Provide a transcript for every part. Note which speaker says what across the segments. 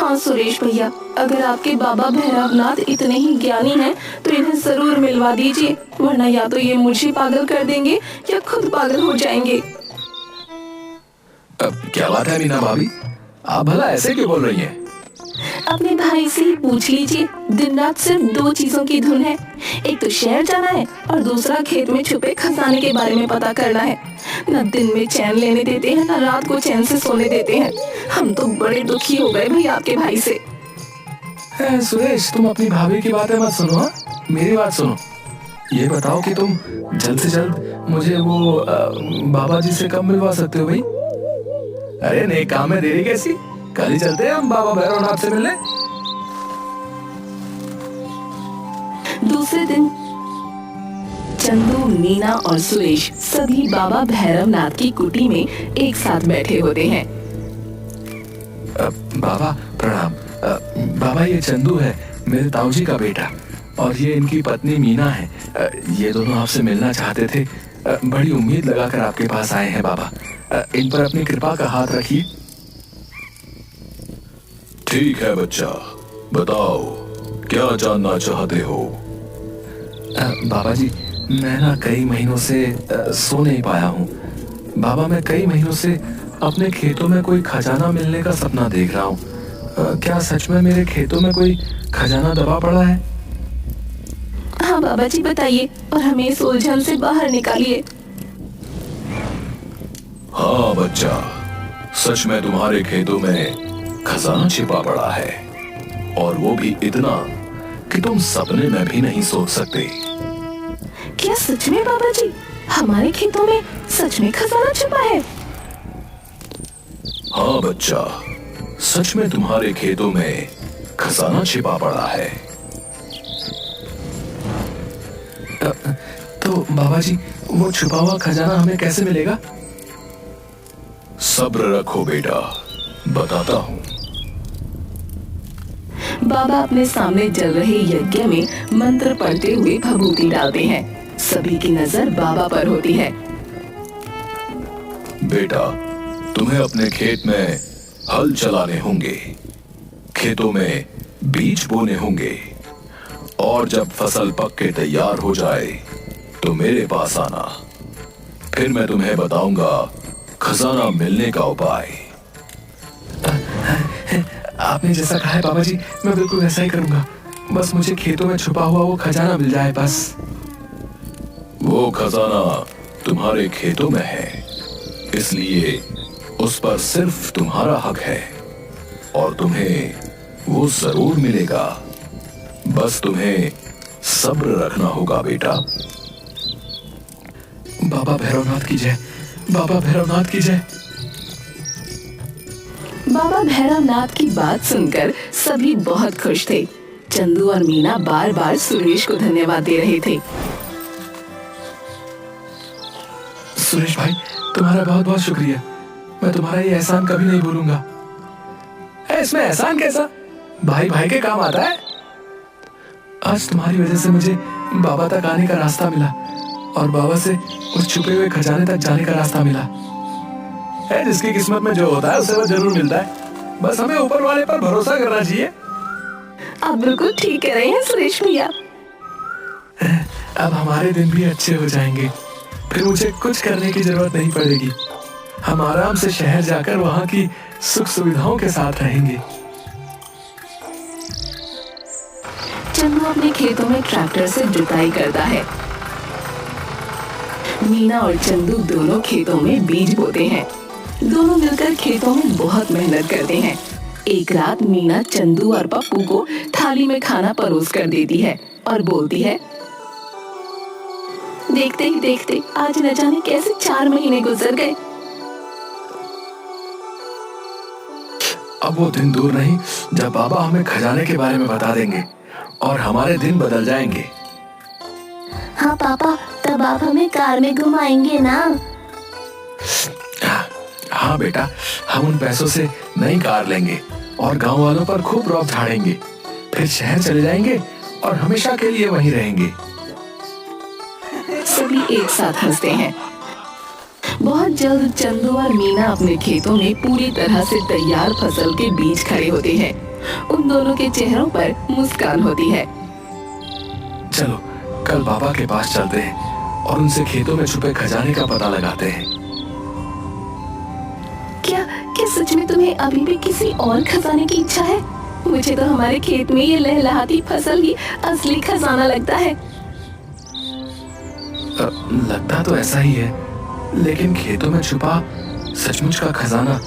Speaker 1: हाँ सुरेश भैया, अगर आपके बाबा भैरवनाथ इतने ही ज्ञानी हैं तो इन्हें जरूर मिलवा दीजिए, वरना या तो ये मुझे पागल कर देंगे या खुद पागल हो जाएंगे।
Speaker 2: अब क्या बात है मीना भाभी, आप भला ऐसे क्यों बोल रही हैं?
Speaker 1: अपने भाई से ही पूछ लीजिए, दिन रात सिर्फ 2 चीजों की धुन है। एक तो शहर जाना है और दूसरा खेत में छुपे खजाने के बारे में पता करना है। न दिन में चैन लेने देते हैं, न रात को चैन से सोने देते हैं। हम तो बड़े दुखी हो गए भाई आपके भाई से।
Speaker 2: सुरेश, तुम अपनी भाभी की बातें मत सुनो, हाँ? मेरी बात सुनो। ये बताओ कि तुम जल्द से जल्द मुझे वो बाबा जी से कब मिलवा सकते हो भाई? अरे नहीं, काम में देरी कैसी, कल ही चलते हैं हम बाबा भैरवनाथ से मिलने।
Speaker 1: दूसरे दिन चंदू, मीना और सुरेश सभी बाबा भैरवनाथ की कुटी में एक साथ बैठे होते हैं।
Speaker 2: बाबा प्रणाम। बाबा, ये चंदू है, मेरे ताऊजी का बेटा, और ये इनकी पत्नी मीना है। ये दोनों आपसे मिलना चाहते थे। बड़ी उम्मीद लगाकर आपके पास आए हैं बाबा। इन पर अपनी कृपा का हाथ रखिए।
Speaker 3: ठीक है बच्चा, बताओ क्या जानना चाहते हो?
Speaker 2: बाबा जी, मैं ना कई महीनों से सो नहीं पाया हूँ। बाबा, मैं कई महीनों से अपने खेतों में कोई खजाना मिलने का सपना देख रहा हूँ। क्या सच में मेरे खेतों में कोई खजाना दबा पड़ा है?
Speaker 1: हाँ बाबा जी, बताइए और हमें इस उलझन से बाहर निकालिए।
Speaker 3: हाँ बच्चा, सच में तुम्हारे खेतों में खजाना छिपा पड़ा है, और वो भी इतना कि तुम सपने में भी नहीं सोच सकते।
Speaker 1: क्या सच में बाबा जी, हमारे खेतों में सच में खजाना छिपा है?
Speaker 3: हाँ बच्चा, सच में तुम्हारे खेतों में खजाना छिपा पड़ा है।
Speaker 2: तो बाबा जी, वो छुपा हुआ खजाना हमें कैसे मिलेगा?
Speaker 3: सब्र रखो बेटा, बताता हूँ।
Speaker 1: बाबा अपने सामने जल रहे यज्ञ में मंत्र पढ़ते हुए भभूति डालते हैं। सभी की नजर बाबा पर होती है।
Speaker 3: बेटा, तुम्हें अपने खेत में हल चलाने होंगे, खेतों में बीज बोने होंगे, और जब फसल पक के तैयार हो जाए तो मेरे पास आना। फिर मैं तुम्हें बताऊंगा खजाना मिलने का उपाय।
Speaker 2: आपने जैसा कहा है बाबा जी, मैं बिल्कुल वैसा ही करूंगा। बस मुझे खेतों में छुपा हुआ वो खजाना मिल जाए बस।
Speaker 3: वो खजाना तुम्हारे खेतों में है, इसलिए उस पर सिर्फ तुम्हारा हक है, और तुम्हें वो जरूर मिलेगा। बस तुम्हें सब्र रखना होगा बेटा।
Speaker 2: बाबा भैरवनाथ की जय, बाबा भैरवनाथ की जय।
Speaker 1: बाबा भैरवनाथ की बात सुनकर सभी बहुत खुश थे। चंदू और मीना बार बार सुरेश को धन्यवाद दे रहे थे।
Speaker 2: सुरेश भाई, तुम्हारा बहुत बहुत शुक्रिया। मैं तुम्हारा ये एहसान कभी नहीं भूलूंगा। इसमें एहसान कैसा? भाई भाई के काम आता है। आज तुम्हारी वजह से मुझे बाबा तक आने का रास्ता मिला, और बाबा से उस छुपे हुए खजाने तक जाने का रास्ता मिला।
Speaker 3: जिसकी किस्मत में जो होता है उसे वो जरूर मिलता है। बस हमें ऊपर वाले पर भरोसा करना चाहिए।
Speaker 1: आप बिल्कुल ठीक कह रहे हैं सुरेश भैया।
Speaker 2: अब हमारे दिन भी अच्छे हो जाएंगे। फिर मुझे कुछ करने की जरूरत नहीं पड़ेगी। हम आराम से शहर जाकर वहां की सुख सुविधाओं के साथ रहेंगे।
Speaker 1: चंदू अपने खेतों में ट्रैक्टर से जुताई करता है। मीना और चंदू दोनों खेतों में बीज बोते हैं। दोनों मिलकर खेतों में बहुत मेहनत करते हैं। एक रात मीना चंदू और पप्पू को थाली में खाना परोस कर देती है और बोलती है, देखते ही देखते आज न जाने कैसे 4 महीने गुजर गए।
Speaker 2: अब वो दिन दूर नहीं जब बाबा हमें खजाने के बारे में बता देंगे और हमारे दिन बदल जाएंगे।
Speaker 4: हाँ पापा, तब आप हमें कार में घुमाएंगे ना?
Speaker 2: हाँ बेटा, हम उन पैसों से नई कार लेंगे और गांव वालों पर खूब रौब झाड़ेंगे। फिर शहर चले जाएंगे और हमेशा के लिए वहीं रहेंगे।
Speaker 1: सभी एक साथ हंसते हैं। बहुत जल्द चंदू और मीना अपने खेतों में पूरी तरह से तैयार फसल के बीज खड़े होते हैं। उन दोनों के चेहरों पर मुस्कान होती है।
Speaker 2: चलो कल बाबा के पास चलते हैं और उनसे खेतों में छुपे खजाने का पता लगाते हैं।
Speaker 1: क्या क्या सच में तुम्हें अभी भी किसी और खजाने की इच्छा है? मुझे तो हमारे खेत में ये लहलहाती फसल ही असली खजाना लगता है।
Speaker 2: लगता तो ऐसा ही है, लेकिन खेतों में छुपा सचमुच का खजाना।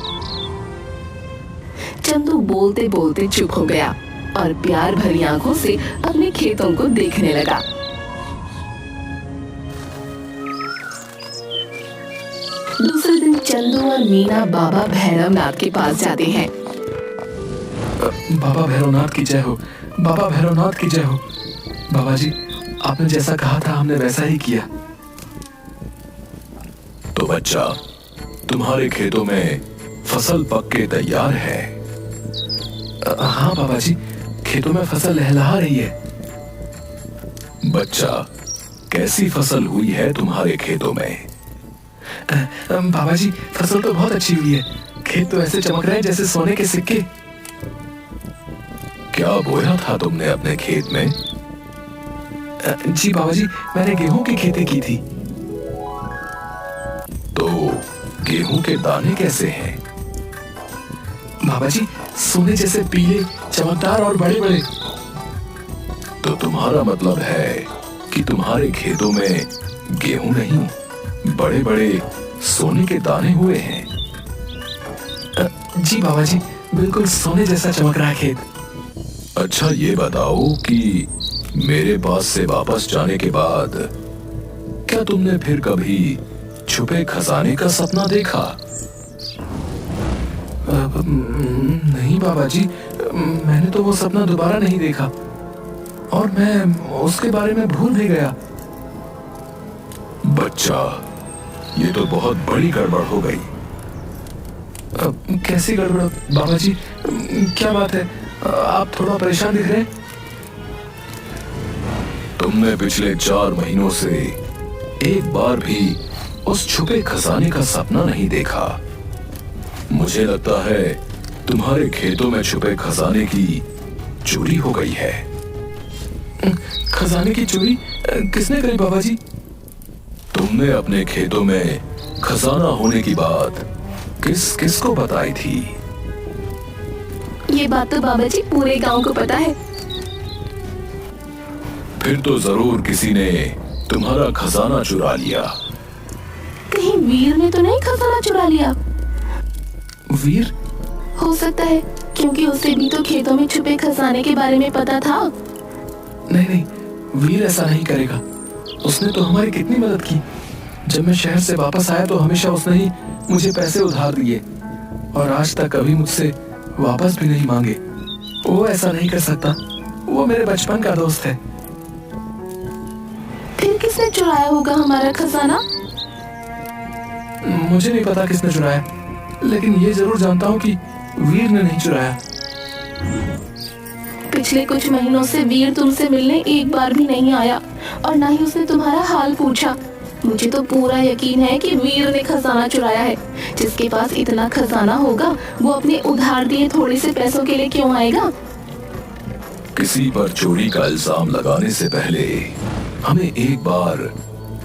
Speaker 1: चंदू बोलते बोलते चुप हो गया और प्यार भरी आंखों से अपने खेतों को देखने लगा। दूसरे दिन चंदू और मीना बाबा भैरवनाथ के पास जाते हैं।
Speaker 2: बाबा भैरवनाथ की जय हो, बाबा भैरवनाथ की जय हो। बाबा जी, आपने जैसा कहा था हमने वैसा ही किया।
Speaker 3: तो बच्चा, तुम्हारे खेतों में फसल पक के तैयार है।
Speaker 2: हाँ बाबा जी, खेतों में फसल लहलहा रही है।
Speaker 3: बच्चा, कैसी फसल हुई है तुम्हारे खेतों में?
Speaker 2: बाबा जी, फसल तो बहुत अच्छी हुई है। खेत तो ऐसे चमक रहे हैं जैसे सोने के सिक्के।
Speaker 3: क्या बोया था तुमने अपने खेत में?
Speaker 2: जी बाबा जी, मैंने गेहूं की खेती की थी।
Speaker 3: तो गेहूं के दाने कैसे हैं?
Speaker 2: बाबा जी, सोने जैसे पीले, चमकदार और बड़े बड़े।
Speaker 3: तो तुम्हारा मतलब है कि तुम्हारे खेतों में गेहूं नहीं, बड़े बड़े सोने के दाने हुए हैं।
Speaker 2: जी बाबा जी, बिल्कुल सोने जैसा चमक रहा है खेत।
Speaker 3: अच्छा, ये बताओ कि मेरे पास से वापस जाने के बाद क्या तुमने फिर कभी छुपे खजाने का सपना देखा?
Speaker 2: नहीं बाबा जी, मैंने तो वो सपना दोबारा नहीं देखा और मैं उसके बारे में भूल भी गया।
Speaker 3: बच्चा, ये तो बहुत बड़ी गड़बड़ हो गई।
Speaker 2: कैसी गड़बड़ बाबा जी? क्या बात है? आप थोड़ा परेशान दिख रहे हैं।
Speaker 3: तुमने पिछले 4 महीनों से एक बार भी उस छुपे खजाने का सपना नहीं देखा। मुझे लगता है तुम्हारे खेतों में छुपे खजाने की चोरी हो गई है।
Speaker 2: खजाने की चोरी किसने करी बाबा जी?
Speaker 3: तुमने अपने खेतों में खजाना होने की बात किस को बताई थी?
Speaker 1: ये बात तो बाबा जी पूरे गांव को पता है।
Speaker 3: फिर तो जरूर किसी ने तुम्हारा खजाना चुरा लिया।
Speaker 1: कहीं वीर ने तो नहीं खजाना चुरा लिया?
Speaker 2: वीर?
Speaker 1: हो सकता है, क्योंकि उसे भी तो खेतों में छुपे खजाने के बारे में पता था।
Speaker 2: नहीं नहीं, वीर ऐसा नहीं करेगा। उसने तो हमारी कितनी मदद की। जब मैं शहर से वापस आया तो हमेशा उसने ही मुझे पैसे उधार दिए और आज तक कभी मुझसे वापस भी नहीं मांगे। वो ऐसा नहीं कर सकता। वो मेरे बचपन का दोस्त है।
Speaker 1: फिर किसने चुराया होगा हमारा खजाना?
Speaker 2: मुझे नहीं पता किसने चुराया, लेकिन ये जरूर जानता हूँ कि वीर ने नहीं चुराया।
Speaker 1: पिछले कुछ महीनों से वीर तुमसे मिलने एक बार भी नहीं आया और ना ही उसने तुम्हारा हाल पूछा। मुझे तो पूरा यकीन है कि वीर ने खजाना चुराया है। जिसके पास इतना खजाना होगा वो अपने उधार दिए थोड़े से पैसों के लिए क्यों आएगा?
Speaker 3: किसी पर चोरी का इल्जाम लगाने से पहले हमें एक बार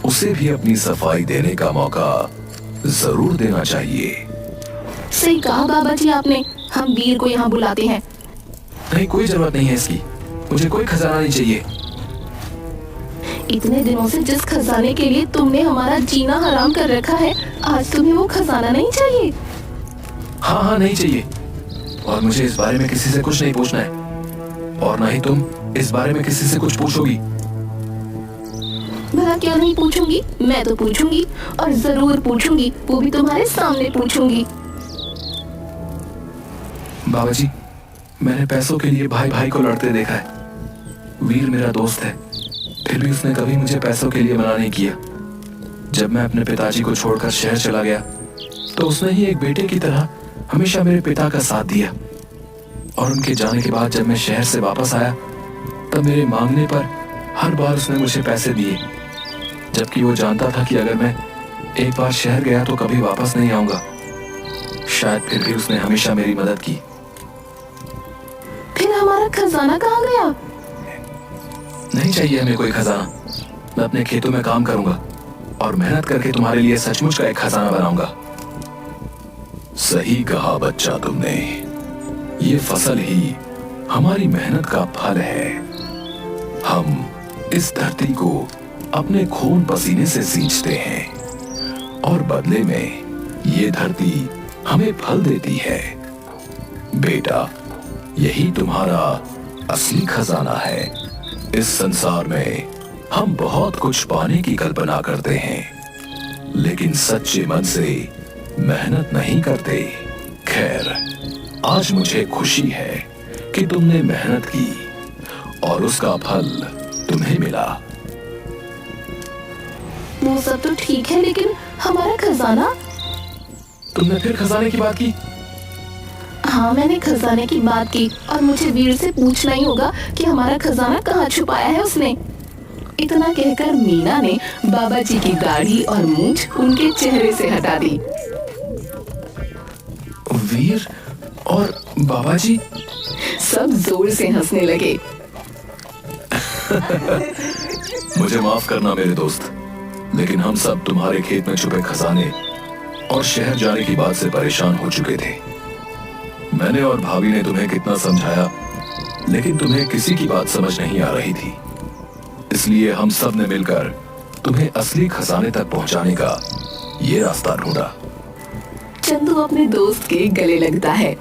Speaker 3: उसे भी अपनी सफाई देने का मौका जरूर देना चाहिए।
Speaker 1: सही कहा बाबा जी आपने। हम वीर को यहाँ बुलाते हैं।
Speaker 2: नहीं, कोई जरूरत नहीं है इसकी। मुझे कोई खजाना नहीं चाहिए।
Speaker 1: इतने दिनों से जिस खजाने के लिए तुमने हमारा जीना हराम कर रखा है, आज तुम्हें वो खजाना नहीं चाहिए?
Speaker 2: हाँ हाँ, नहीं चाहिए। और मुझे इस बारे में किसी से कुछ नहीं पूछना है और ना ही तुम इस बारे में किसी से कुछ पूछोगी।
Speaker 1: भला क्या नहीं पूछूंगी? मैं तो पूछूंगी और जरूर पूछूंगी। वो भी तुम्हारे सामने पूछूंगी।
Speaker 2: बाबा जी, मैंने पैसों के लिए भाई भाई को लड़ते देखा है। वीर मेरा दोस्त है, फिर भी उसने कभी मुझे पैसों के लिए मना नहीं किया। जब मैं अपने पिताजी को छोड़कर शहर चला गया तो उसने ही एक बेटे की तरह हमेशा मेरे पिता का साथ दिया। और उनके जाने के बाद जब मैं शहर से वापस आया तब मेरे मांगने पर हर बार उसने मुझे पैसे दिए, जबकि वो जानता था कि अगर मैं एक बार शहर गया तो कभी वापस नहीं आऊंगा। शायद फिर भी उसने हमेशा मेरी मदद की।
Speaker 1: हमारा खजाना कहाँ गया?
Speaker 2: नहीं चाहिए हमें कोई खजाना। मैं अपने खेतों में काम करूंगा और मेहनत करके तुम्हारे लिए सचमुच का एक खजाना बनाऊंगा।
Speaker 3: सही कहा बच्चा तुमने। ये फसल ही हमारी मेहनत का फल है। हम इस धरती को अपने खून पसीने से सींचते हैं और बदले में ये धरती हमें फल देती है। बेटा, यही तुम्हारा असली खजाना है। इस संसार में हम बहुत कुछ पाने की कल्पना करते हैं, लेकिन सच्चे मन से मेहनत नहीं करते। खैर, आज मुझे खुशी है कि तुमने मेहनत की और उसका फल तुम्हें मिला।
Speaker 1: वो सब तो ठीक है, लेकिन हमारा खजाना?
Speaker 2: तुमने फिर खजाने की बात की?
Speaker 1: हाँ, मैंने खजाने की बात की और मुझे वीर से पूछना ही होगा कि हमारा खजाना कहाँ छुपाया है उसने। इतना कहकर मीना ने बाबा जी की दाढ़ी और मूंछ उनके चेहरे से हटा दी।
Speaker 2: वीर और बाबा जी
Speaker 1: सब जोर से हंसने लगे।
Speaker 3: मुझे माफ करना मेरे दोस्त, लेकिन हम सब तुम्हारे खेत में छुपे खजाने और शहर जाने की बात से परेशान हो चुके थे। मैंने और भाभी ने तुम्हें कितना समझाया, लेकिन तुम्हें किसी की बात समझ नहीं आ रही थी। इसलिए हम सब ने मिलकर तुम्हें असली खजाने तक पहुंचाने का ये रास्ता ढूंढा।
Speaker 1: चंदू अपने दोस्त के गले लगता है।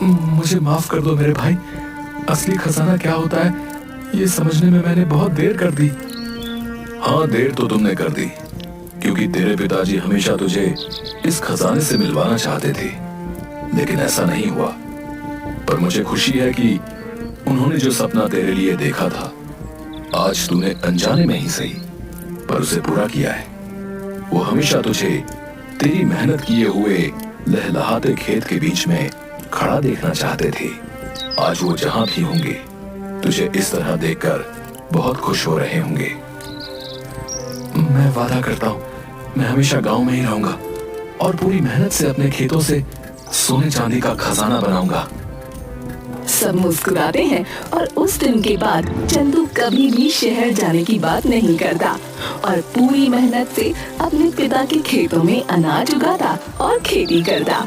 Speaker 2: मुझे माफ कर दो मेरे भाई। असली खजाना क्या होता है ये समझने में मैंने बहुत देर कर दी।
Speaker 3: हाँ, देर तो तुमने कर दी, क्योंकि तेरे पिताजी हमेशा तुझे इस खजाने से मिलवाना चाहते थे, लेकिन ऐसा नहीं हुआ। पर मुझे खुशी है कि उन्होंने जो सपना तेरे लिए देखा था, आज तूने अनजाने में ही सही पर उसे पूरा किया है। वो हमेशा तुझे तेरी मेहनत किए हुए लहलहाते खेत के बीच में खड़ा देखना चाहते थे। आज वो जहां भी होंगे, तुझे इस तरह देखकर बहुत खुश हो रहे होंगे।
Speaker 2: मैं वादा करता हूँ, मैं हमेशा गांव में ही रहूंगा और पूरी मेहनत से अपने खेतों से सोने चांदी का खजाना बनाऊंगा।
Speaker 1: सब मुस्कुराते हैं और उस दिन के बाद चंदू कभी भी शहर जाने की बात नहीं करता और पूरी मेहनत से अपने पिता के खेतों में अनाज उगाता और खेती करता।